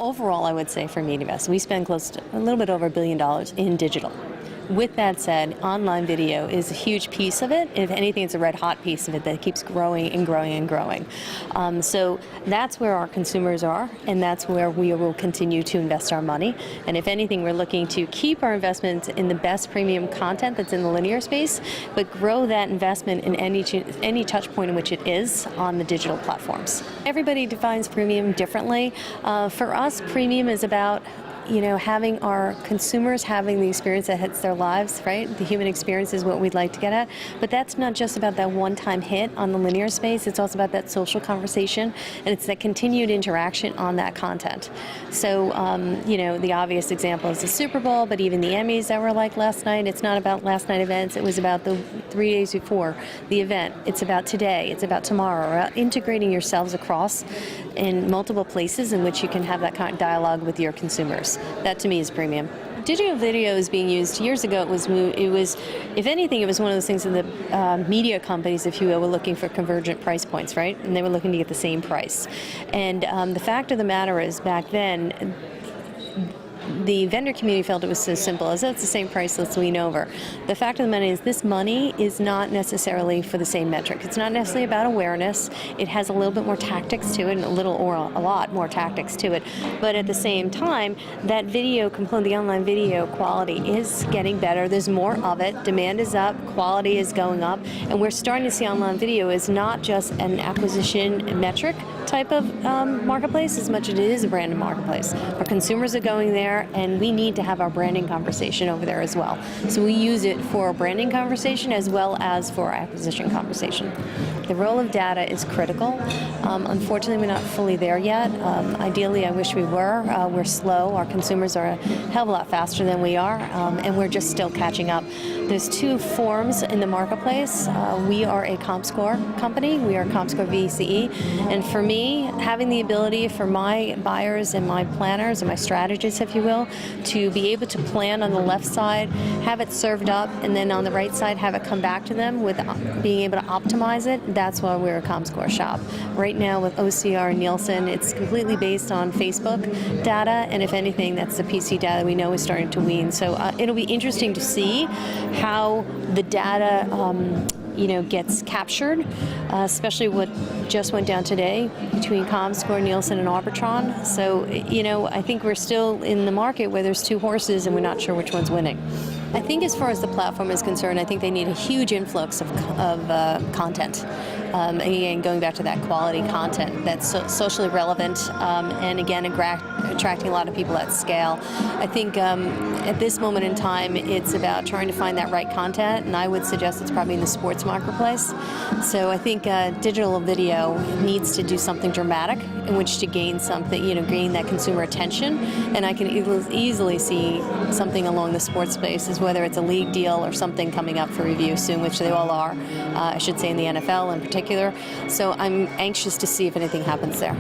Overall, I would say for MediaVest, we spend close to a little bit over $1 billion in digital. With that said, online video is a huge piece of it. If anything, it's a red hot piece of it that keeps growing and growing and growing. So that's where our consumers are, and that's where we will continue to invest our money. And if anything, we're looking to keep our investments in the best premium content that's in the linear space, but grow that investment in any touch point in which it is on the digital platforms. Everybody defines premium differently. For us, premium is about having our consumers having the experience that hits their lives, right? The human experience is what we'd like to get at. But that's not just about that one-time hit on the linear space. It's also about that social conversation, and it's that continued interaction on that content. So, the obvious example is the Super Bowl, but even the Emmys that were like last night, it's not about last night events. It was about the 3 days before the event. It's about today. It's about tomorrow. Integrating yourselves across in multiple places in which you can have that kind of dialogue with your consumers. That to me is premium. Digital video is being used. Years ago, it was, if anything, it was one of those things that the media companies, if you will, were looking for convergent price points, right? And they were looking to get the same price. And the fact of the matter is, back then, the vendor community felt it was so simple as it's the same price, let's lean over. The fact of the matter is this money is not necessarily for the same metric. It's not necessarily about awareness. It has a little bit more tactics to it, and a lot more tactics to it. But at the same time, that video component, the online video quality is getting better. There's more of it. Demand is up. Quality is going up. And we're starting to see online video as not just an acquisition metric type of marketplace as much as it is a branded marketplace. Our consumers are going there, and we need to have our branding conversation over there as well. So we use it for a branding conversation as well as for our acquisition conversation. The role of data is critical. Unfortunately, we're not fully there yet. Ideally, I wish we were. We're slow. Our consumers are a hell of a lot faster than we are, and we're just still catching up. There's two forms in the marketplace. We are a ComScore company. We are ComScore VCE. And for me, having the ability for my buyers and my planners and my strategists, if you will, to be able to plan on the left side, have it served up, and then on the right side, have it come back to them with being able to optimize it, that's why we're a ComScore shop. Right now with OCR and Nielsen, it's completely based on Facebook data, and if anything, that's the PC data we know is starting to wean. So it'll be interesting to see how the data gets captured, especially what just went down today between ComScore, Nielsen, and Arbitron. So, I think we're still in the market where there's two horses and we're not sure which one's winning. I think as far as the platform is concerned, I think they need a huge influx of content. Again, going back to that quality content that's socially relevant and again attracting a lot of people at scale. I think at this moment in time, it's about trying to find that right content, and I would suggest it's probably in the sports marketplace. So I think digital video needs to do something dramatic in which to gain something, gain that consumer attention, and I can easily see something along the sports space, as whether it's a league deal or something coming up for review soon, which they all are, I should say in the NFL in particular. So I'm anxious to see if anything happens there.